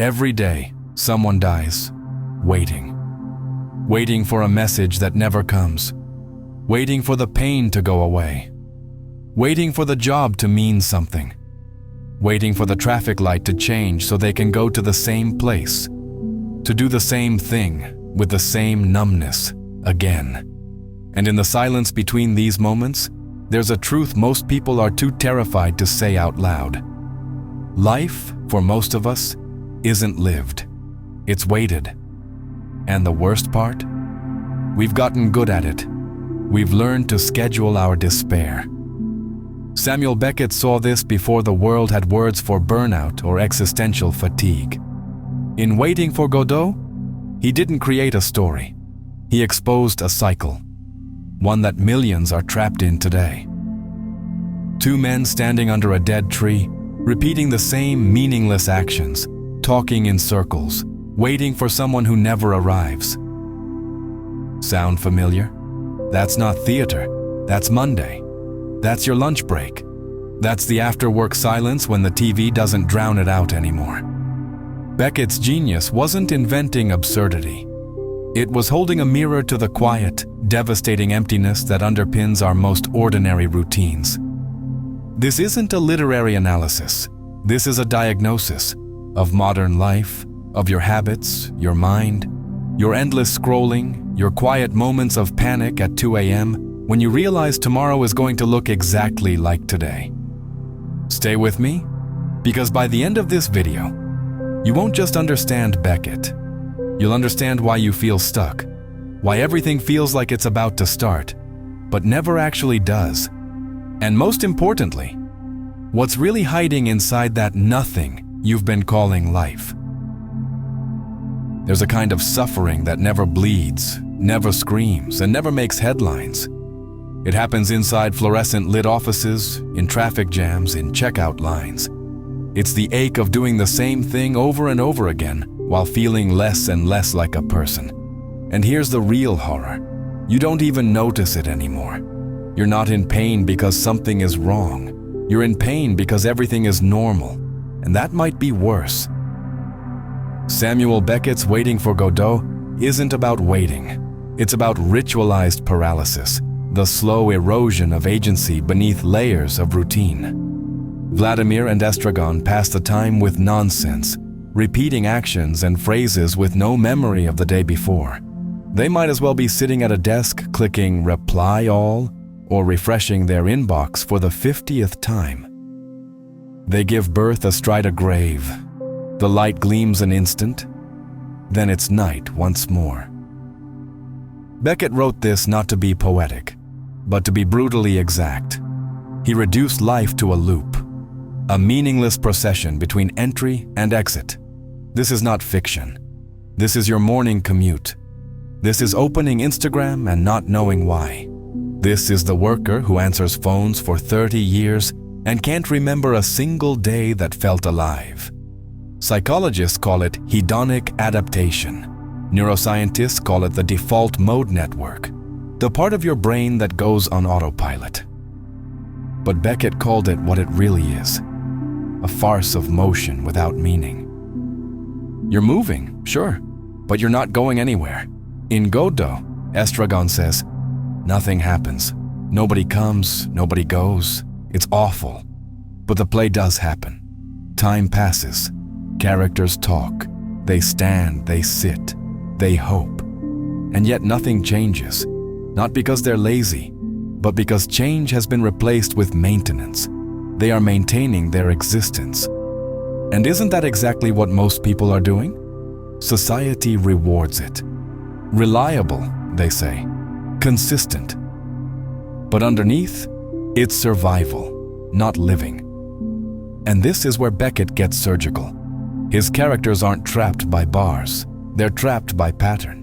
Every day, someone dies, waiting. Waiting for a message that never comes. Waiting for the pain to go away. Waiting for the job to mean something. Waiting for the traffic light to change so they can go to the same place. To do the same thing with the same numbness again. And in the silence between these moments, there's a truth most people are too terrified to say out loud. Life, for most of us, isn't lived. It's waited. And the worst part? We've gotten good at it. We've learned to schedule our despair. Samuel Beckett saw this before the world had words for burnout or existential fatigue. In Waiting for Godot, he didn't create a story. He exposed a cycle, one that millions are trapped in today. Two men standing under a dead tree, repeating the same meaningless actions, talking in circles, waiting for someone who never arrives. Sound familiar? That's not theater. That's Monday. That's your lunch break. That's the after-work silence when the TV doesn't drown it out anymore. Beckett's genius wasn't inventing absurdity. It was holding a mirror to the quiet, devastating emptiness that underpins our most ordinary routines. This isn't a literary analysis. This is a diagnosis of modern life, of your habits, your mind, your endless scrolling, your quiet moments of panic at 2 a.m. when you realize tomorrow is going to look exactly like today. Stay with me, because by the end of this video, you won't just understand Beckett. You'll understand why you feel stuck, why everything feels like it's about to start, but never actually does. And most importantly, what's really hiding inside that nothing you've been calling life. There's a kind of suffering that never bleeds, never screams, and never makes headlines. It happens inside fluorescent-lit offices, in traffic jams, in checkout lines. It's the ache of doing the same thing over and over again while feeling less and less like a person. And here's the real horror. You don't even notice it anymore. You're not in pain because something is wrong. You're in pain because everything is normal, and that might be worse. Samuel Beckett's Waiting for Godot isn't about waiting. It's about ritualized paralysis, the slow erosion of agency beneath layers of routine. Vladimir and Estragon pass the time with nonsense, repeating actions and phrases with no memory of the day before. They might as well be sitting at a desk clicking reply all or refreshing their inbox for the 50th time. They give birth astride a grave. The light gleams an instant, then it's night once more. Beckett wrote this not to be poetic, but to be brutally exact. He reduced life to a loop, a meaningless procession between entry and exit. This is not fiction. This is your morning commute. This is opening Instagram and not knowing why. This is the worker who answers phones for 30 years and can't remember a single day that felt alive. Psychologists call it hedonic adaptation. Neuroscientists call it the default mode network, the part of your brain that goes on autopilot. But Beckett called it what it really is, a farce of motion without meaning. You're moving, sure, but you're not going anywhere. In Godot, Estragon says, nothing happens. Nobody comes, nobody goes. It's awful. But the play does happen. Time passes. Characters talk. They stand, they sit, they hope. And yet nothing changes. Not because they're lazy, but because change has been replaced with maintenance. They are maintaining their existence. And isn't that exactly what most people are doing? Society rewards it. Reliable, they say. Consistent. But underneath, it's survival, not living. And this is where Beckett gets surgical. His characters aren't trapped by bars. They're trapped by pattern.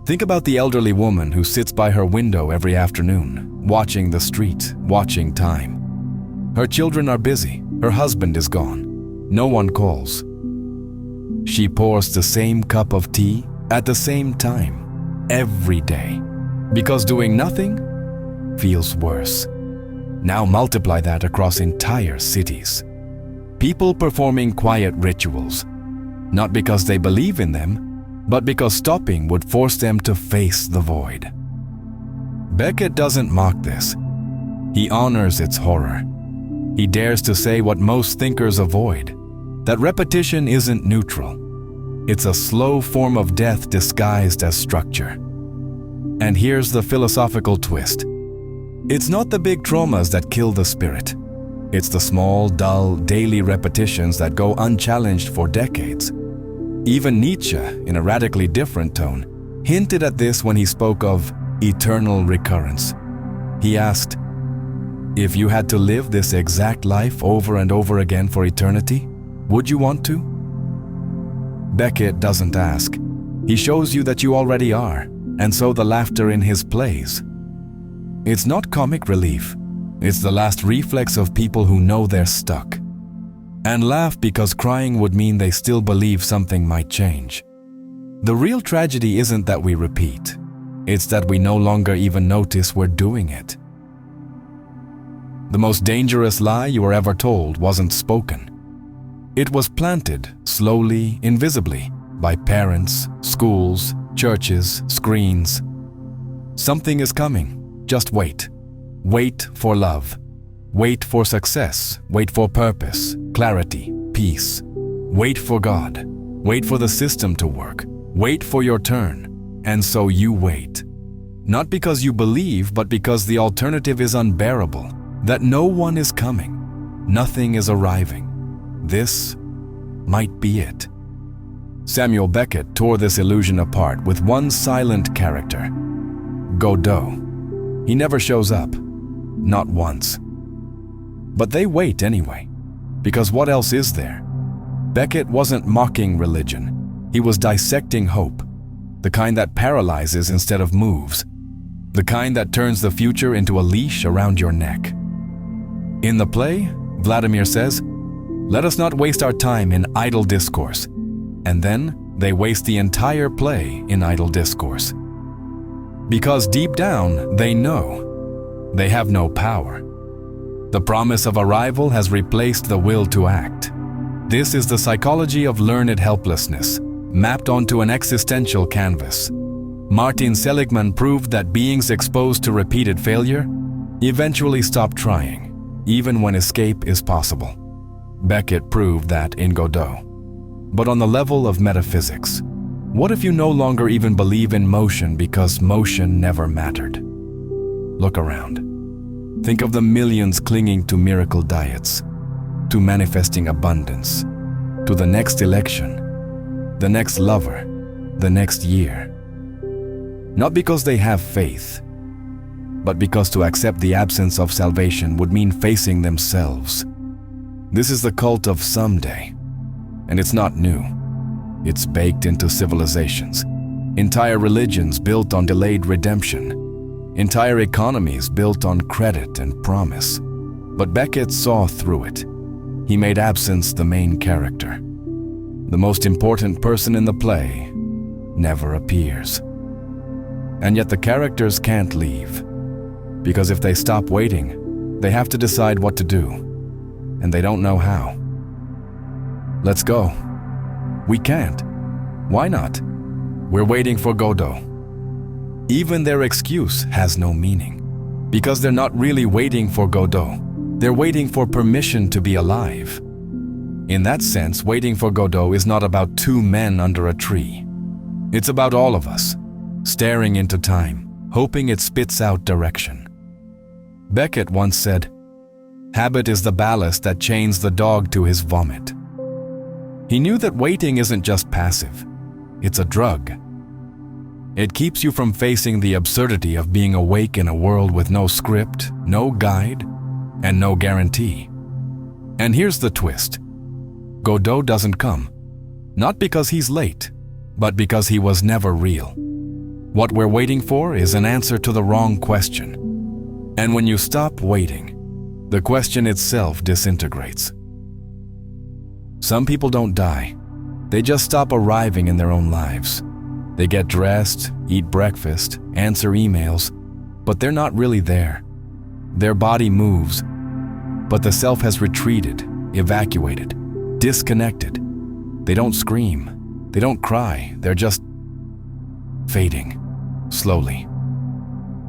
Think about the elderly woman who sits by her window every afternoon, watching the street, watching time. Her children are busy. Her husband is gone. No one calls. She pours the same cup of tea at the same time, every day, because doing nothing feels worse. Now multiply that across entire cities. People performing quiet rituals, not because they believe in them, but because stopping would force them to face the void. Beckett doesn't mock this. He honors its horror. He dares to say what most thinkers avoid, that repetition isn't neutral. It's a slow form of death disguised as structure. And here's the philosophical twist. It's not the big traumas that kill the spirit. It's the small, dull, daily repetitions that go unchallenged for decades. Even Nietzsche, in a radically different tone, hinted at this when he spoke of eternal recurrence. He asked, "If you had to live this exact life over and over again for eternity, would you want to?" Beckett doesn't ask. He shows you that you already are, and so the laughter in his plays. It's not comic relief. It's the last reflex of people who know they're stuck, and laugh because crying would mean they still believe something might change. The real tragedy isn't that we repeat. It's that we no longer even notice we're doing it. The most dangerous lie you were ever told wasn't spoken. It was planted, slowly, invisibly, by parents, schools, churches, screens. Something is coming. Just wait. Wait for love. Wait for success. Wait for purpose, clarity, peace. Wait for God. Wait for the system to work. Wait for your turn. And so you wait. Not because you believe, but because the alternative is unbearable. That no one is coming. Nothing is arriving. This might be it. Samuel Beckett tore this illusion apart with one silent character, Godot. He never shows up, not once. But they wait anyway, because what else is there? Beckett wasn't mocking religion. He was dissecting hope, the kind that paralyzes instead of moves, the kind that turns the future into a leash around your neck. In the play, Vladimir says, "Let us not waste our time in idle discourse." And then they waste the entire play in idle discourse. Because deep down, they know they have no power. The promise of arrival has replaced the will to act. This is the psychology of learned helplessness, mapped onto an existential canvas. Martin Seligman proved that beings exposed to repeated failure eventually stop trying, even when escape is possible. Beckett proved that in Godot. But on the level of metaphysics, what if you no longer even believe in motion because motion never mattered? Look around. Think of the millions clinging to miracle diets, to manifesting abundance, to the next election, the next lover, the next year. Not because they have faith, but because to accept the absence of salvation would mean facing themselves. This is the cult of someday, and it's not new. It's baked into civilizations, entire religions built on delayed redemption, entire economies built on credit and promise. But Beckett saw through it. He made absence the main character. The most important person in the play never appears. And yet the characters can't leave, because if they stop waiting, they have to decide what to do, and they don't know how. Let's go. We can't. Why not? We're waiting for Godot. Even their excuse has no meaning, because they're not really waiting for Godot. They're waiting for permission to be alive. In that sense, waiting for Godot is not about two men under a tree. It's about all of us, staring into time, hoping it spits out direction. Beckett once said, "Habit is the ballast that chains the dog to his vomit." He knew that waiting isn't just passive, it's a drug. It keeps you from facing the absurdity of being awake in a world with no script, no guide, and no guarantee. And here's the twist. Godot doesn't come, not because he's late, but because he was never real. What we're waiting for is an answer to the wrong question. And when you stop waiting, the question itself disintegrates. Some people don't die. They just stop arriving in their own lives. They get dressed, eat breakfast, answer emails, but they're not really there. Their body moves, but the self has retreated, evacuated, disconnected. They don't scream. They don't cry. They're just fading, slowly.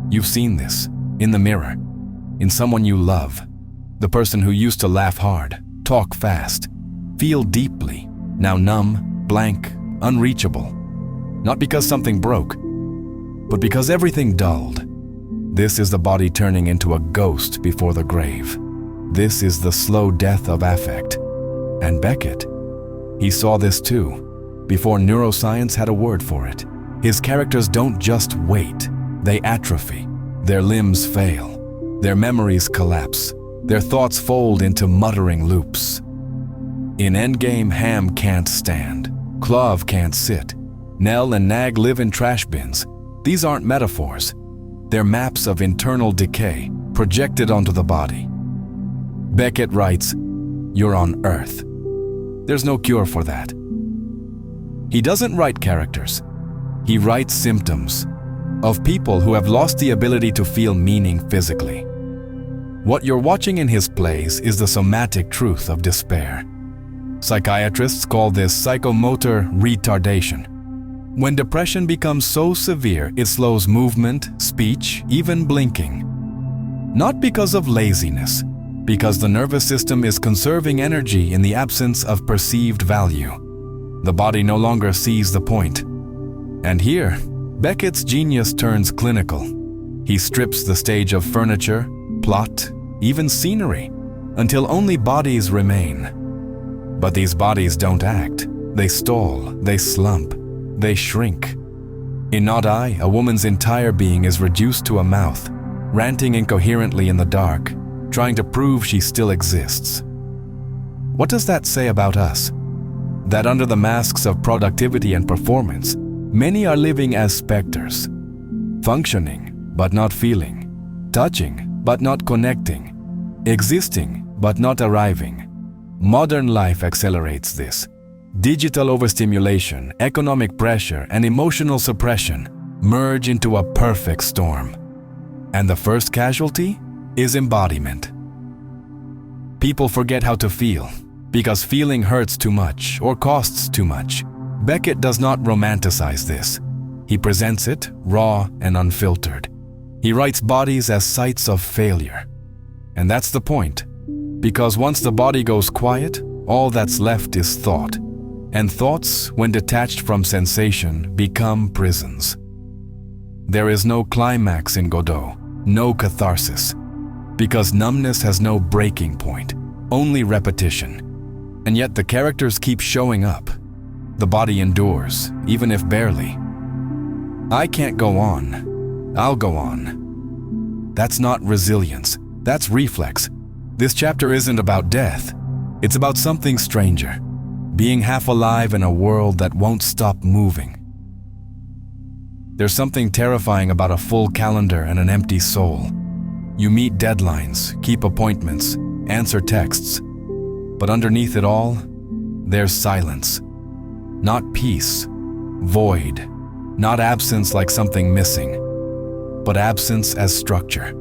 You've seen this, in the mirror, in someone you love, the person who used to laugh hard, talk fast, feel deeply, now numb, blank, unreachable. Not because something broke, but because everything dulled. This is the body turning into a ghost before the grave. This is the slow death of affect. And Beckett, he saw this too, before neuroscience had a word for it. His characters don't just wait, they atrophy. Their limbs fail, their memories collapse, their thoughts fold into muttering loops. In Endgame, Ham can't stand, Clove can't sit, Nell and Nag live in trash bins. These aren't metaphors. They're maps of internal decay projected onto the body. Beckett writes, "You're on Earth." There's no cure for that. He doesn't write characters. He writes symptoms of people who have lost the ability to feel meaning physically. What you're watching in his plays is the somatic truth of despair. Psychiatrists call this psychomotor retardation. When depression becomes so severe, it slows movement, speech, even blinking. Not because of laziness, because the nervous system is conserving energy in the absence of perceived value. The body no longer sees the point. And here, Beckett's genius turns clinical. He strips the stage of furniture, plot, even scenery, until only bodies remain. But these bodies don't act. They stall, they slump, they shrink. In Not I, a woman's entire being is reduced to a mouth, ranting incoherently in the dark, trying to prove she still exists. What does that say about us? That under the masks of productivity and performance, many are living as specters, functioning but not feeling, touching but not connecting, existing but not arriving. Modern life accelerates this. Digital overstimulation, economic pressure, and emotional suppression merge into a perfect storm. And the first casualty is embodiment. People forget how to feel because feeling hurts too much or costs too much. Beckett does not romanticize this. He presents it raw and unfiltered. He writes bodies as sites of failure. And that's the point, because once the body goes quiet, all that's left is thought. And thoughts, when detached from sensation, become prisons. There is no climax in Godot, no catharsis, because numbness has no breaking point, only repetition. And yet the characters keep showing up. The body endures, even if barely. I can't go on. I'll go on. That's not resilience. That's reflex. This chapter isn't about death. It's about something stranger. Being half alive in a world that won't stop moving. There's something terrifying about a full calendar and an empty soul. You meet deadlines, keep appointments, answer texts. But underneath it all, there's silence. Not peace, void, not absence like something missing, but absence as structure.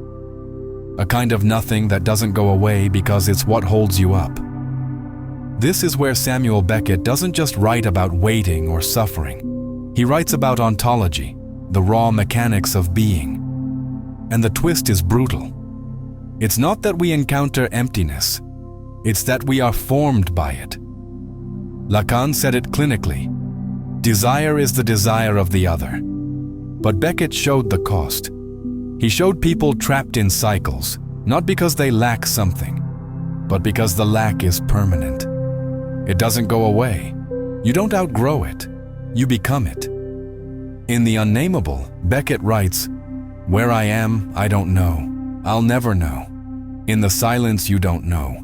A kind of nothing that doesn't go away because it's what holds you up. This is where Samuel Beckett doesn't just write about waiting or suffering. He writes about ontology, the raw mechanics of being. And the twist is brutal. It's not that we encounter emptiness, it's that we are formed by it. Lacan said it clinically. Desire is the desire of the other. But Beckett showed the cost. He showed people trapped in cycles, not because they lack something, but because the lack is permanent. It doesn't go away. You don't outgrow it. You become it. In The Unnameable, Beckett writes, "Where I am, I don't know. I'll never know. In the silence, you don't know.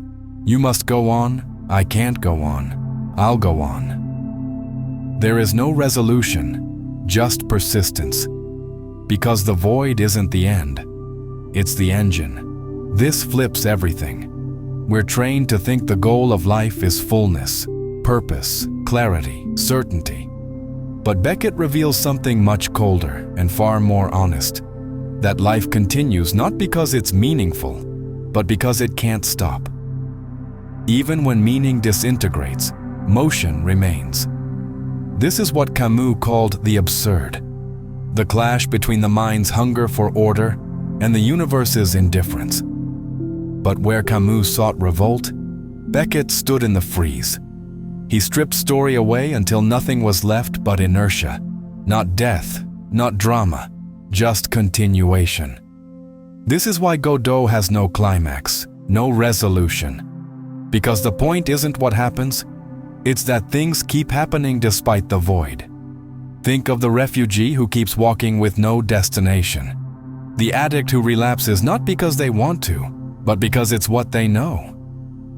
You must go on. I can't go on. I'll go on." There is no resolution, just persistence. Because the void isn't the end. It's the engine. This flips everything. We're trained to think the goal of life is fullness, purpose, clarity, certainty. But Beckett reveals something much colder and far more honest. That life continues not because it's meaningful, but because it can't stop. Even when meaning disintegrates, motion remains. This is what Camus called the absurd, the clash between the mind's hunger for order and the universe's indifference. But where Camus sought revolt, Beckett stood in the freeze. He stripped story away until nothing was left but inertia, not death, not drama, just continuation. This is why Godot has no climax, no resolution. Because the point isn't what happens, it's that things keep happening despite the void. Think of the refugee who keeps walking with no destination. The addict who relapses not because they want to, but because it's what they know.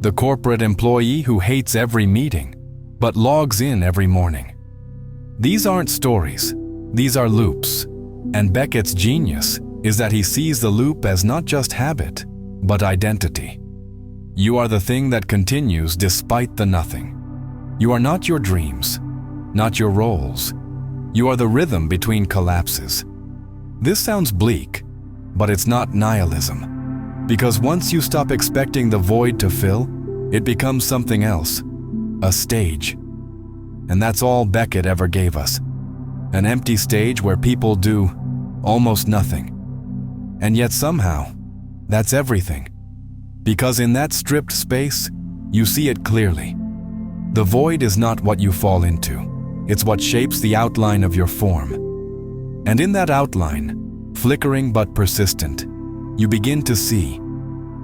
The corporate employee who hates every meeting, but logs in every morning. These aren't stories, these are loops. And Beckett's genius is that he sees the loop as not just habit, but identity. You are the thing that continues despite the nothing. You are not your dreams, not your roles. You are the rhythm between collapses. This sounds bleak, but it's not nihilism. Because once you stop expecting the void to fill, it becomes something else, a stage. And that's all Beckett ever gave us. An empty stage where people do almost nothing. And yet somehow, that's everything. Because in that stripped space, you see it clearly. The void is not what you fall into. It's what shapes the outline of your form. And in that outline, flickering but persistent, you begin to see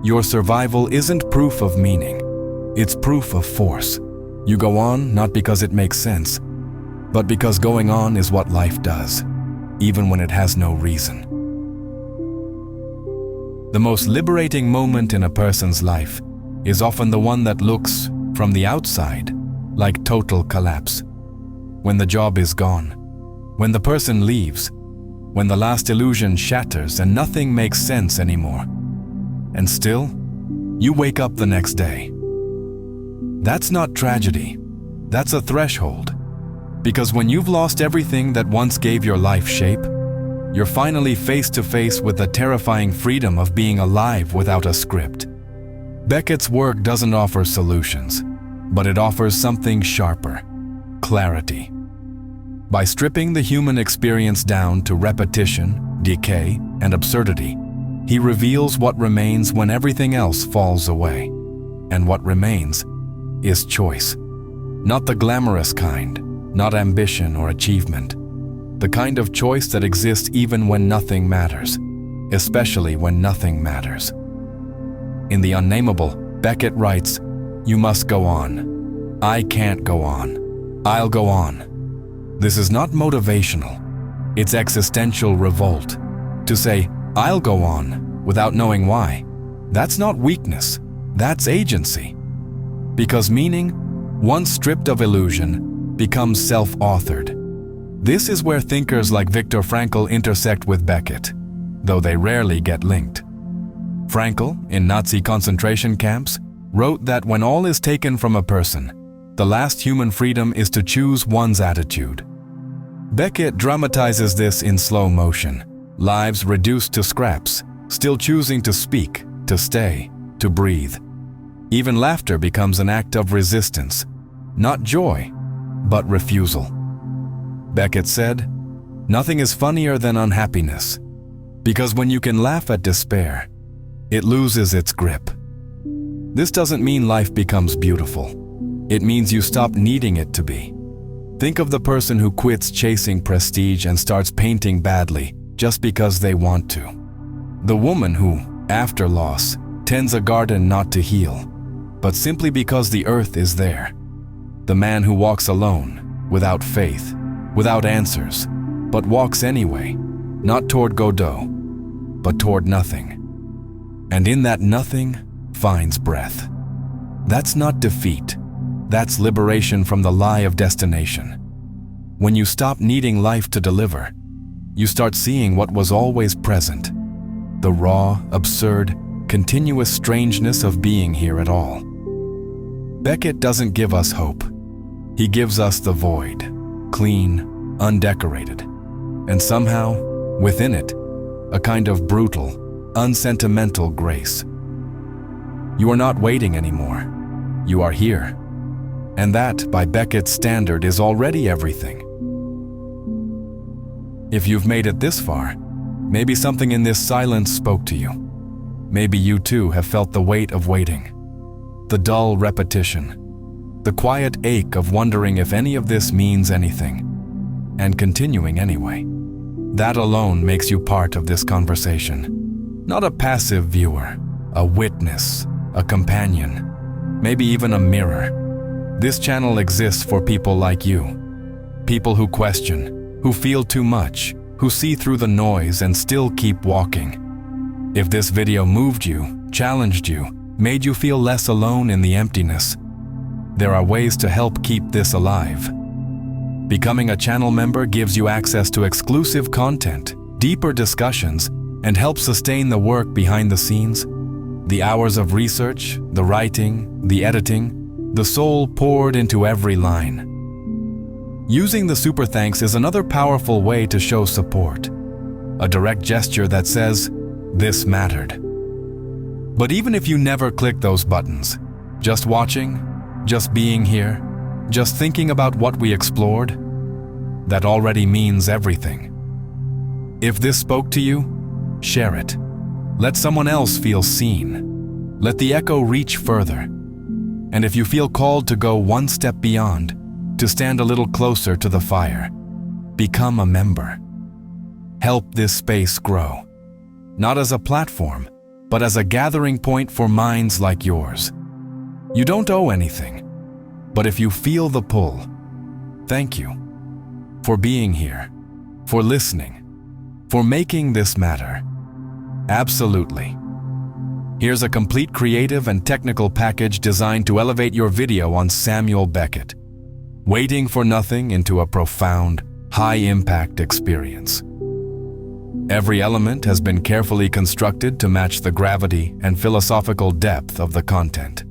your survival isn't proof of meaning. It's proof of force. You go on not because it makes sense, but because going on is what life does, even when it has no reason. The most liberating moment in a person's life is often the one that looks, from the outside, like total collapse. When the job is gone, when the person leaves, when the last illusion shatters and nothing makes sense anymore. And still, you wake up the next day. That's not tragedy, that's a threshold. Because when you've lost everything that once gave your life shape, you're finally face to face with the terrifying freedom of being alive without a script. Beckett's work doesn't offer solutions, but it offers something sharper: clarity. By stripping the human experience down to repetition, decay, and absurdity, he reveals what remains when everything else falls away. And what remains is choice. Not the glamorous kind, not ambition or achievement. The kind of choice that exists even when nothing matters, especially when nothing matters. In The Unnameable, Beckett writes, "You must go on. I can't go on. I'll go on." This is not motivational. It's existential revolt. To say, "I'll go on," without knowing why, that's not weakness, that's agency. Because meaning, once stripped of illusion, becomes self-authored. This is where thinkers like Viktor Frankl intersect with Beckett, though they rarely get linked. Frankl, in Nazi concentration camps, wrote that when all is taken from a person, the last human freedom is to choose one's attitude. Beckett dramatizes this in slow motion, lives reduced to scraps, still choosing to speak, to stay, to breathe. Even laughter becomes an act of resistance, not joy, but refusal. Beckett said, "Nothing is funnier than unhappiness, because when you can laugh at despair, it loses its grip." This doesn't mean life becomes beautiful. It means you stop needing it to be. Think of the person who quits chasing prestige and starts painting badly just because they want to. The woman who, after loss, tends a garden not to heal, but simply because the earth is there. The man who walks alone, without faith, without answers, but walks anyway, not toward Godot, but toward nothing. And in that nothing finds breath. That's not defeat. That's liberation from the lie of destination. When you stop needing life to deliver, you start seeing what was always present, the raw, absurd, continuous strangeness of being here at all. Beckett doesn't give us hope. He gives us the void, clean, undecorated, and somehow, within it, a kind of brutal, unsentimental grace. You are not waiting anymore. You are here. And that, by Beckett's standard, is already everything. If you've made it this far, maybe something in this silence spoke to you. Maybe you too have felt the weight of waiting, the dull repetition, the quiet ache of wondering if any of this means anything, and continuing anyway. That alone makes you part of this conversation. Not a passive viewer, a witness, a companion, maybe even a mirror. This channel exists for people like you. People who question, who feel too much, who see through the noise and still keep walking. If this video moved you, challenged you, made you feel less alone in the emptiness, there are ways to help keep this alive. Becoming a channel member gives you access to exclusive content, deeper discussions, and helps sustain the work behind the scenes. The hours of research, the writing, the editing, the soul poured into every line. Using the super thanks is another powerful way to show support. A direct gesture that says, "This mattered." But even if you never click those buttons, just watching, just being here, just thinking about what we explored, that already means everything. If this spoke to you, share it. Let someone else feel seen. Let the echo reach further. And if you feel called to go one step beyond, to stand a little closer to the fire, become a member. Help this space grow, not as a platform, but as a gathering point for minds like yours. You don't owe anything, but if you feel the pull, thank you for being here, for listening, for making this matter. Absolutely. Here's a complete creative and technical package designed to elevate your video on Samuel Beckett, waiting for nothing into a profound, high-impact experience. Every element has been carefully constructed to match the gravity and philosophical depth of the content.